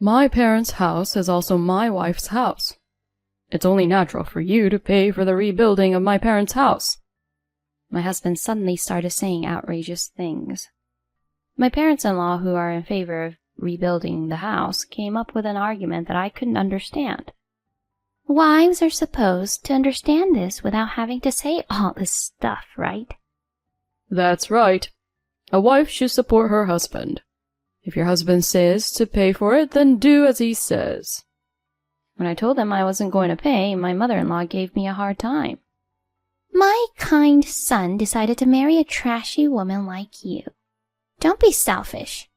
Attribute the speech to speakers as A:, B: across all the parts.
A: My parents' house is also my wife's house. It's only natural for you to pay for the rebuilding of my parents' house."
B: My husband suddenly started saying outrageous things. My parents-in-law, who are in favor of rebuilding the house, came up with an argument that I couldn't understand. Wives are supposed to understand this without having to say all this stuff, right?
A: "That's right. A wife should support her husband. If your husband says to pay for it, then do as he says."
B: When I told them I wasn't going to pay, my mother-in-law gave me a hard time. "My kind son decided to marry a trashy woman like you. Don't be selfish."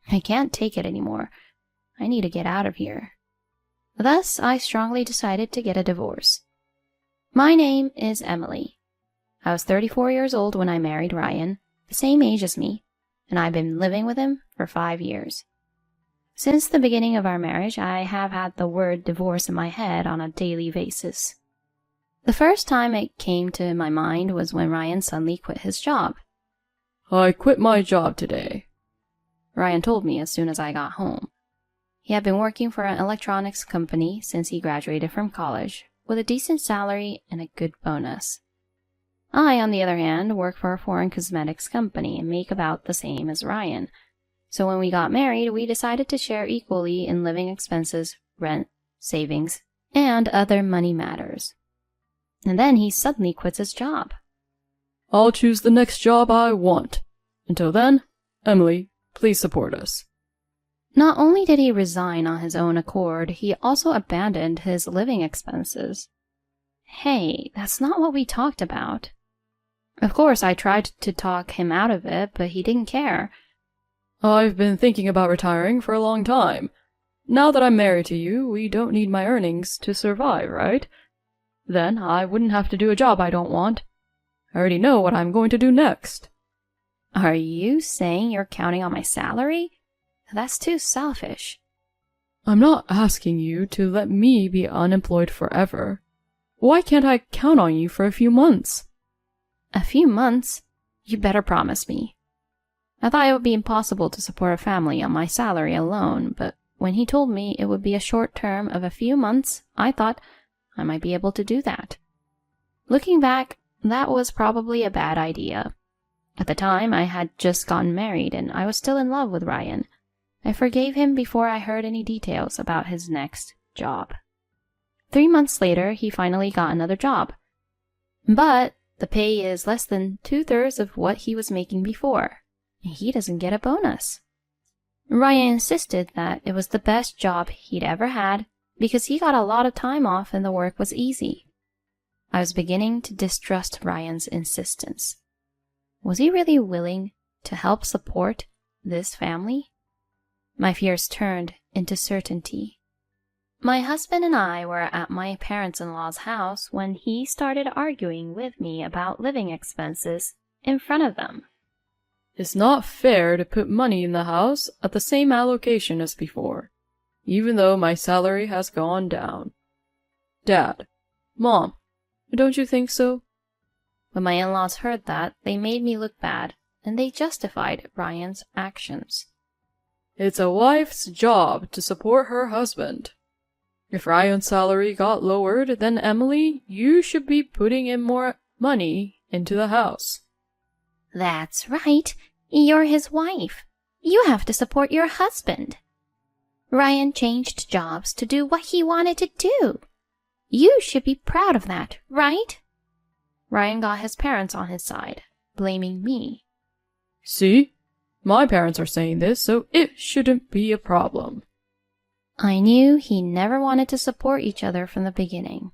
B: I can't take it anymore. I need to get out of here. Thus, I strongly decided to get a divorce. My name is Emily. I was 34 years old when I married Ryan, the same age as me, and I've been living with him for 5 years. Since the beginning of our marriage, I have had the word divorce in my head on a daily basis. The first time it came to my mind was when Ryan suddenly quit his job.
A: "I quit my job today,"
B: Ryan told me as soon as I got home. He had been working for an electronics company since he graduated from college, with a decent salary and a good bonus. I, on the other hand, work for a foreign cosmetics company and make about the same as Ryan. So when we got married, we decided to share equally in living expenses, rent, savings, and other money matters. And then he suddenly quits his job.
A: "I'll choose the next job I want. Until then, Emily, please support us."
B: Not only did he resign on his own accord, he also abandoned his living expenses. Hey, that's not what we talked about. Of course, I tried to talk him out of it, but he didn't care.
A: "I've been thinking about retiring for a long time. Now that I'm married to you, we don't need my earnings to survive, right? Then I wouldn't have to do a job I don't want. I already know what I'm going to do next."
B: Are you saying you're counting on my salary? That's too selfish.
A: "I'm not asking you to let me be unemployed forever. Why can't I count on you for a few months?"
B: A few months? You better promise me. I thought it would be impossible to support a family on my salary alone, but when he told me it would be a short term of a few months, I thought I might be able to do that. Looking back, that was probably a bad idea. At the time, I had just gotten married and I was still in love with Ryan. I forgave him before I heard any details about his next job. 3 months later, he finally got another job. But the pay is less than 2/3 of what he was making before, and he doesn't get a bonus. Ryan insisted that it was the best job he'd ever had because he got a lot of time off and the work was easy. I was beginning to distrust Ryan's insistence. Was he really willing to help support this family? My fears turned into certainty. My husband and I were at my parents-in-law's house when he started arguing with me about living expenses in front of them.
A: "It's not fair to put money in the house at the same allocation as before, even though my salary has gone down. Dad, Mom, don't you think so?"
B: When my in-laws heard that, they made me look bad, and they justified Ryan's actions.
A: "It's a wife's job to support her husband. If Ryan's salary got lowered, then Emily, you should be putting in more money into the house."
B: That's right. You're his wife. You have to support your husband. Ryan changed jobs to do what he wanted to do. You should be proud of that, right? Ryan got his parents on his side, blaming me.
A: "See? My parents are saying this, so it shouldn't be a problem."
B: I knew he never wanted to support each other from the beginning.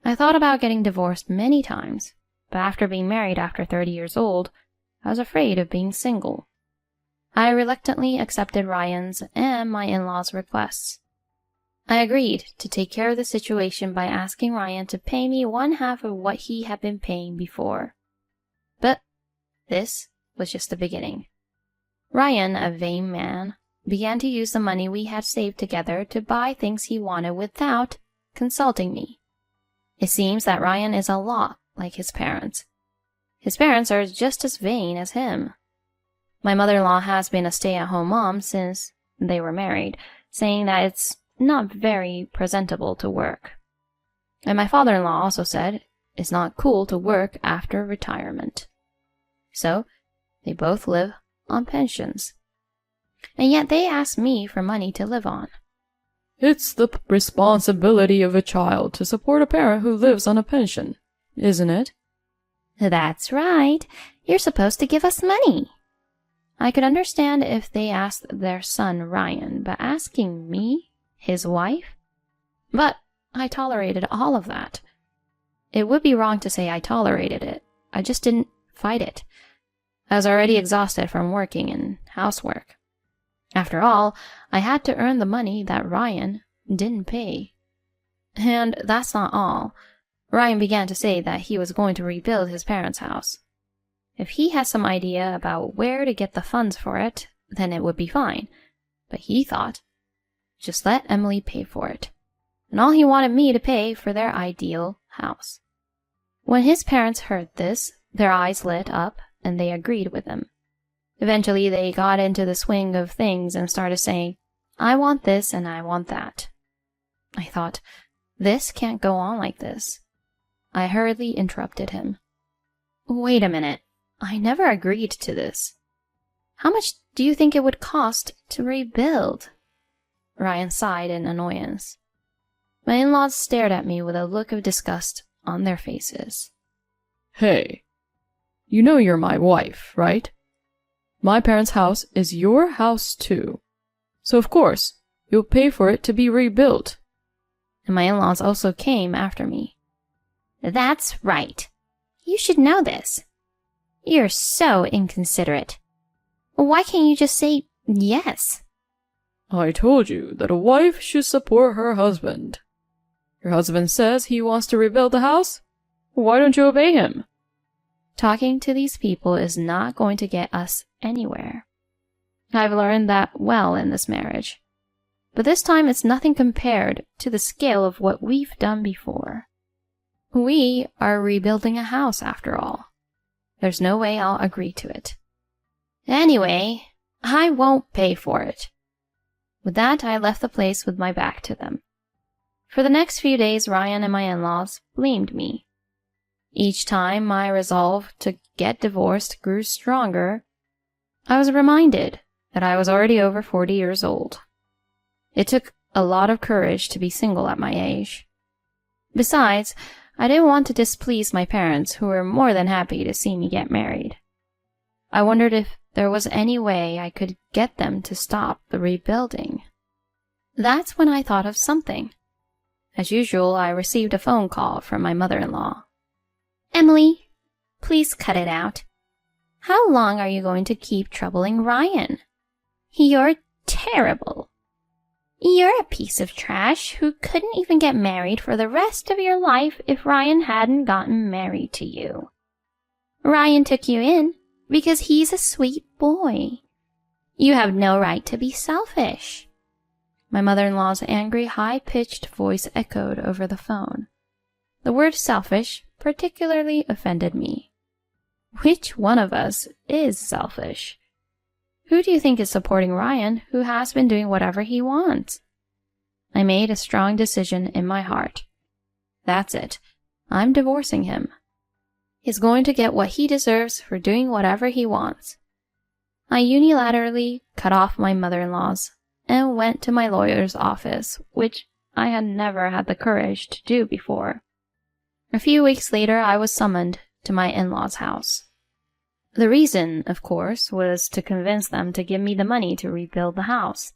B: I thought about getting divorced many times, but after being married after 30 years old, I was afraid of being single. I reluctantly accepted Ryan's and my in-laws' requests. I agreed to take care of the situation by asking Ryan to pay me 1/2 of what he had been paying before. But this was just the beginning. Ryan, a vain man, began to use the money we had saved together to buy things he wanted without consulting me. It seems that Ryan is a lot like his parents. His parents are just as vain as him. My mother-in-law has been a stay-at-home mom since they were married, saying that it's not very presentable to work. And my father-in-law also said it's not cool to work after retirement. So, they both live on pensions. And yet they ask me for money to live on.
A: It's the responsibility of a child to support a parent who lives on a pension, isn't it?
B: That's right. You're supposed to give us money. I could understand if they asked their son Ryan, but asking me, his wife? But I tolerated all of that. It would be wrong to say I tolerated it. I just didn't fight it. I was already exhausted from working and housework. After all, I had to earn the money that Ryan didn't pay. And that's not all. Ryan began to say that he was going to rebuild his parents' house. If he has some idea about where to get the funds for it, then it would be fine. But he thought, just let Emily pay for it. And all he wanted me to pay for their ideal house. When his parents heard this, their eyes lit up and they agreed with him. Eventually, they got into the swing of things and started saying, I want this and I want that. I thought, this can't go on like this. I hurriedly interrupted him. Wait a minute. I never agreed to this. How much do you think it would cost to rebuild? Ryan sighed in annoyance. My in-laws stared at me with a look of disgust on their faces.
A: Hey, you know you're my wife, right? My parents' house is your house too. So of course, you'll pay for it to be rebuilt.
B: And my in-laws also came after me. That's right. You should know this. You're so inconsiderate. Why can't you just say yes?
A: I told you that a wife should support her husband. Your husband says he wants to rebuild the house? Why don't you obey him?
B: Talking to these people is not going to get us anywhere. I've learned that well in this marriage. But this time it's nothing compared to the scale of what we've done before. We are rebuilding a house after all. There's no way I'll agree to it. Anyway, I won't pay for it. With that, I left the place with my back to them. For the next few days, Ryan and my in-laws blamed me. Each time my resolve to get divorced grew stronger, I was reminded that I was already over 40 years old. It took a lot of courage to be single at my age. Besides, I didn't want to displease my parents, who were more than happy to see me get married. I wondered if there was any way I could get them to stop the rebuilding. That's when I thought of something. As usual, I received a phone call from my mother-in-law. Emily, please cut it out. How long are you going to keep troubling Ryan? You're terrible. You're a piece of trash who couldn't even get married for the rest of your life if Ryan hadn't gotten married to you. Ryan took you in because he's a sweet boy. You have no right to be selfish. My mother-in-law's angry, high-pitched voice echoed over the phone. The word selfish particularly offended me. Which one of us is selfish? Who do you think is supporting Ryan, who has been doing whatever he wants? I made a strong decision in my heart. That's it. I'm divorcing him. He's going to get what he deserves for doing whatever he wants. I unilaterally cut off my mother-in-laws and went to my lawyer's office, which I had never had the courage to do before. A few weeks later, I was summoned to my in-laws' house. The reason, of course, was to convince them to give me the money to rebuild the house.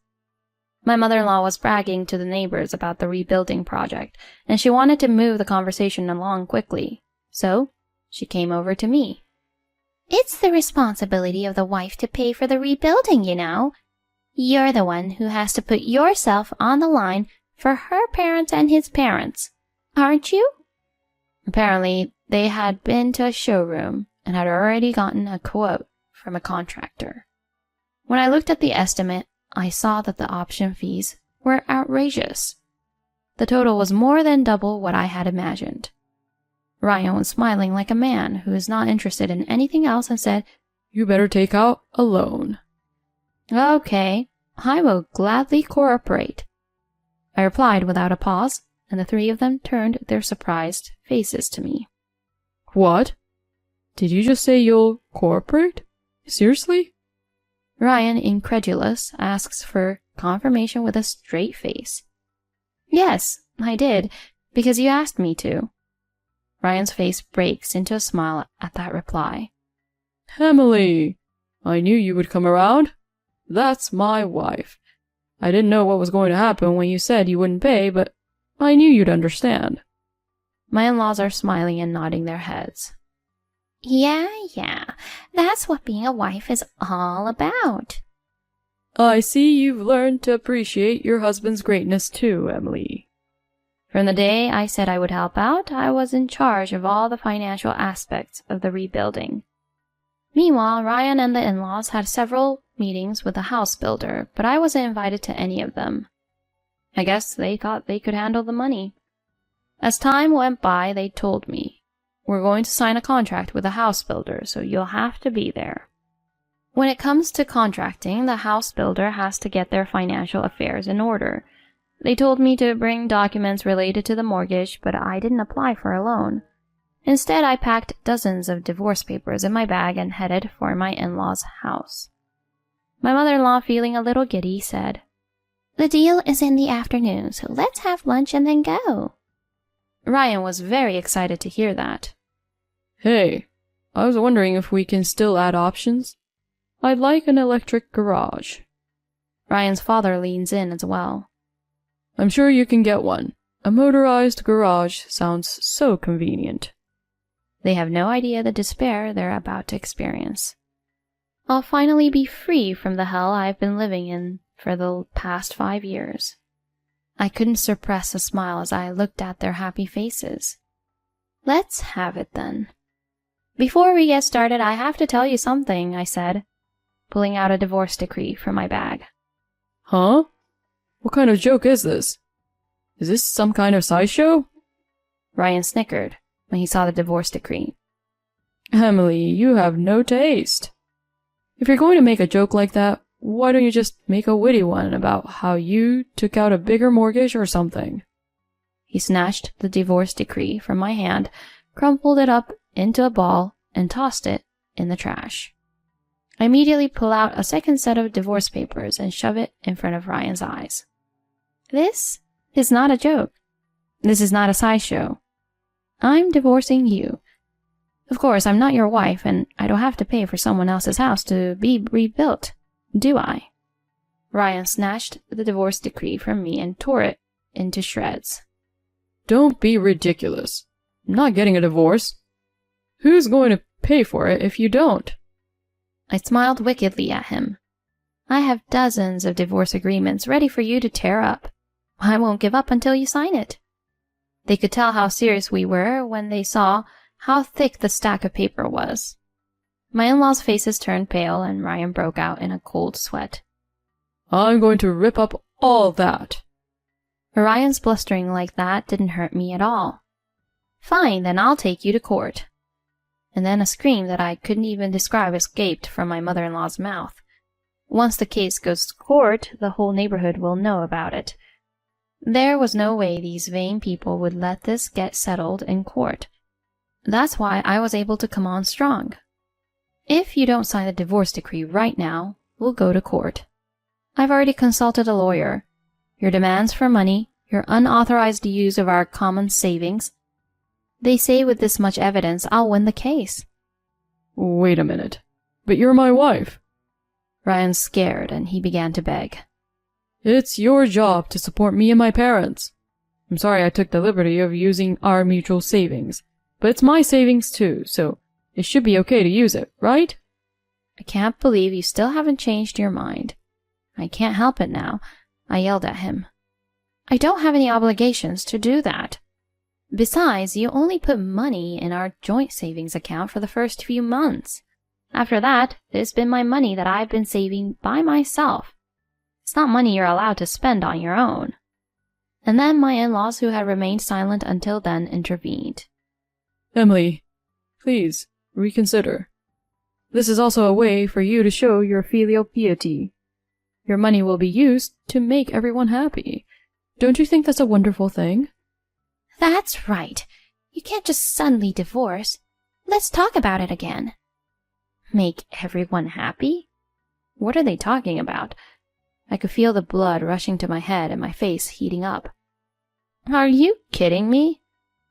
B: My mother-in-law was bragging to the neighbors about the rebuilding project, and she wanted to move the conversation along quickly. So, she came over to me. It's the responsibility of the wife to pay for the rebuilding, you know. You're the one who has to put yourself on the line for her parents and his parents, aren't you? Apparently, they had been to a showroom and had already gotten a quote from a contractor. When I looked at the estimate, I saw that the option fees were outrageous. The total was more than double what I had imagined. Ryan was smiling like a man who is not interested in anything else and said,
A: You better take out a loan.
B: Okay, I will gladly cooperate, I replied without a pause, and the three of them turned their surprised faces to me.
A: What? Did you just say you'll cooperate? Seriously?
B: Ryan, incredulous, asks for confirmation with a straight face. Yes, I did, because you asked me to. Ryan's face breaks into a smile at that reply.
A: Emily, I knew you would come around. That's my wife. I didn't know what was going to happen when you said you wouldn't pay, but I knew you'd understand.
B: My in-laws are smiling and nodding their heads. Yeah, that's what being a wife is all about.
A: I see you've learned to appreciate your husband's greatness too, Emily.
B: From the day I said I would help out, I was in charge of all the financial aspects of the rebuilding. Meanwhile, Ryan and the in-laws had several meetings with the house builder, but I wasn't invited to any of them. I guess they thought they could handle the money. As time went by, they told me, "We're going to sign a contract with the house builder, so you'll have to be there." When it comes to contracting, the house builder has to get their financial affairs in order. They told me to bring documents related to the mortgage, but I didn't apply for a loan. Instead, I packed dozens of divorce papers in my bag and headed for my in-laws' house. My mother-in-law, feeling a little giddy, said, "The deal is in the afternoon, so let's have lunch and then go." Ryan was very excited to hear that.
A: Hey, I was wondering if we can still add options. I'd like an electric garage.
B: Ryan's father leans in as well.
A: I'm sure you can get one. A motorized garage sounds so convenient.
B: They have no idea the despair they're about to experience. I'll finally be free from the hell I've been living in for the past 5 years. I couldn't suppress a smile as I looked at their happy faces. Let's have it then. Before we get started, I have to tell you something, I said, pulling out a divorce decree from my bag.
A: Huh? What kind of joke is this? Is this some kind of sideshow?
B: Ryan snickered when he saw the divorce decree.
A: Emily, you have no taste. If you're going to make a joke like that, why don't you just make a witty one about how you took out a bigger mortgage or something?
B: He snatched the divorce decree from my hand, crumpled it up into a ball, and tossed it in the trash. I immediately pull out a second set of divorce papers and shove it in front of Ryan's eyes. This is not a joke. This is not a sideshow. I'm divorcing you. Of course, I'm not your wife, and I don't have to pay for someone else's house to be rebuilt, do I? Ryan snatched the divorce decree from me and tore it into shreds.
A: Don't be ridiculous. I'm not getting a divorce. Who's going to pay for it if you don't?
B: I smiled wickedly at him. I have dozens of divorce agreements ready for you to tear up. I won't give up until you sign it. They could tell how serious we were when they saw how thick the stack of paper was. My in-laws' faces turned pale and Ryan broke out in a cold sweat.
A: I'm going to rip up all that.
B: Ryan's blustering like that didn't hurt me at all. Fine, then I'll take you to court. And then a scream that I couldn't even describe escaped from my mother-in-law's mouth. Once the case goes to court, the whole neighborhood will know about it. There was no way these vain people would let this get settled in court. That's why I was able to come on strong. If you don't sign the divorce decree right now, we'll go to court. I've already consulted a lawyer. Your demands for money, your unauthorized use of our common savings. They say with this much evidence, I'll win the case.
A: Wait a minute. But you're my wife.
B: Ryan's scared and he began to beg.
A: It's your job to support me and my parents. I'm sorry I took the liberty of using our mutual savings, but it's my savings too, so it should be okay to use it, right?
B: I can't believe you still haven't changed your mind. I can't help it now, I yelled at him. I don't have any obligations to do that. Besides, you only put money in our joint savings account for the first few months. After that, it's been my money that I've been saving by myself. It's not money you're allowed to spend on your own. And then my in-laws, who had remained silent until then, intervened.
A: Emily, please, reconsider. This is also a way for you to show your filial piety. Your money will be used to make everyone happy. Don't you think that's a wonderful thing?
B: That's right. You can't just suddenly divorce. Let's talk about it again. Make everyone happy? What are they talking about? I could feel the blood rushing to my head and my face heating up. Are you kidding me?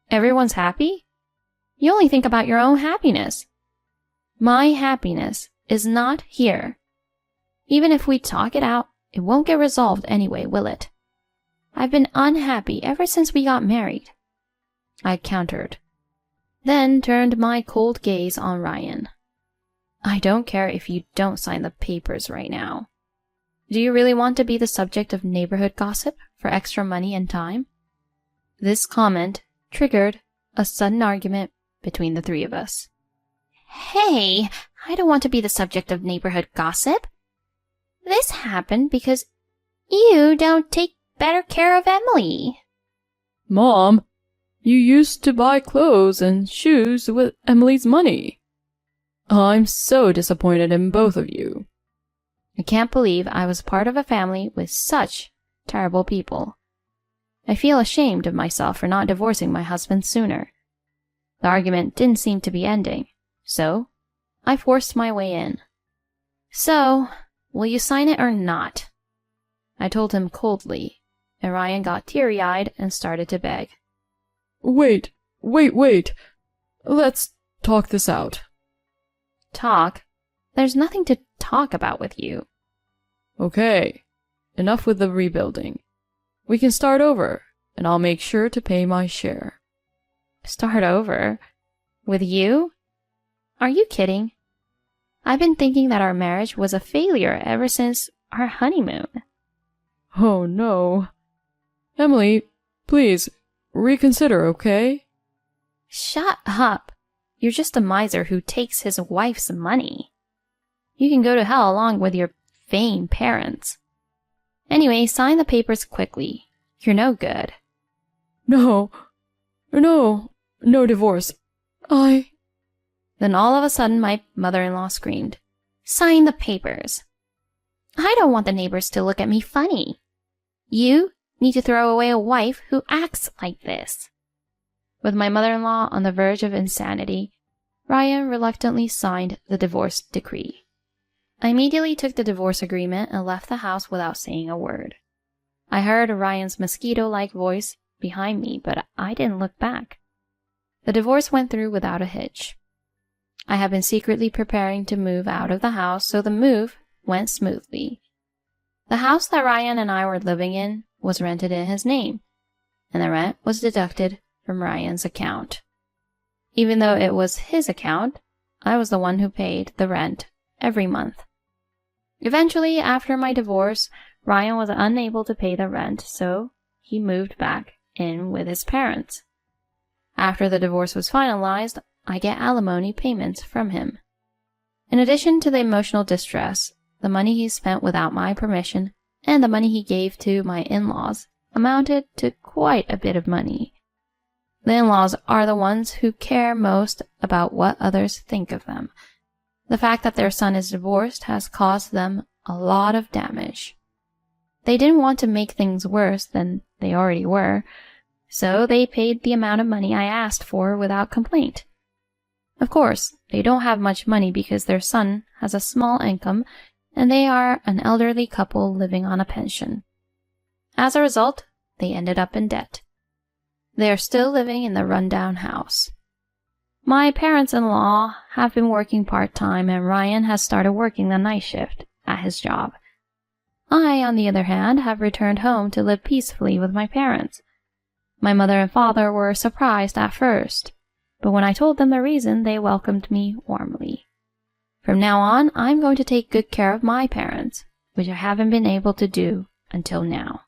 B: Everyone's happy? You only think about your own happiness. My happiness is not here. Even if we talk it out, it won't get resolved anyway, will it? I've been unhappy ever since we got married. I countered, then turned my cold gaze on Ryan. I don't care if you don't sign the papers right now. Do you really want to be the subject of neighborhood gossip for extra money and time? This comment triggered a sudden argument between the three of us. Hey, I don't want to be the subject of neighborhood gossip. This happened because you don't take better care of Emily.
A: Mom, you used to buy clothes and shoes with Emily's money. I'm so disappointed in both of you.
B: I can't believe I was part of a family with such terrible people. I feel ashamed of myself for not divorcing my husband sooner. The argument didn't seem to be ending, so I forced my way in. So, will you sign it or not? I told him coldly, and Ryan got teary-eyed and started to beg.
A: Wait. Let's talk this out.
B: Talk? There's nothing to talk about with you.
A: Okay, enough with the rebuilding. We can start over, and I'll make sure to pay my share.
B: Start over? With you? Are you kidding? I've been thinking that our marriage was a failure ever since our honeymoon.
A: Oh no. Emily, please, reconsider, okay?
B: Shut up. You're just a miser who takes his wife's money. You can go to hell along with your vain parents. Anyway, sign the papers quickly. You're no good.
A: No divorce.
B: Then all of a sudden my mother-in-law screamed, Sign the papers. I don't want the neighbors to look at me funny. You need to throw away a wife who acts like this. With my mother-in-law on the verge of insanity, Ryan reluctantly signed the divorce decree. I immediately took the divorce agreement and left the house without saying a word. I heard Ryan's mosquito-like voice behind me, but I didn't look back. The divorce went through without a hitch. I had been secretly preparing to move out of the house, so the move went smoothly. The house that Ryan and I were living in was rented in his name, and the rent was deducted from Ryan's account. Even though it was his account, I was the one who paid the rent every month. Eventually, after my divorce, Ryan was unable to pay the rent, so he moved back in with his parents. After the divorce was finalized, I get alimony payments from him. In addition to the emotional distress, the money he spent without my permission and the money he gave to my in-laws amounted to quite a bit of money. The in-laws are the ones who care most about what others think of them. The fact that their son is divorced has caused them a lot of damage. They didn't want to make things worse than they already were, so they paid the amount of money I asked for without complaint. Of course, they don't have much money because their son has a small income and they are an elderly couple living on a pension. As a result, they ended up in debt. They are still living in the rundown house. My parents-in-law have been working part-time and Ryan has started working the night shift at his job. I, on the other hand, have returned home to live peacefully with my parents. My mother and father were surprised at first, but when I told them the reason, they welcomed me warmly. From now on, I'm going to take good care of my parents, which I haven't been able to do until now.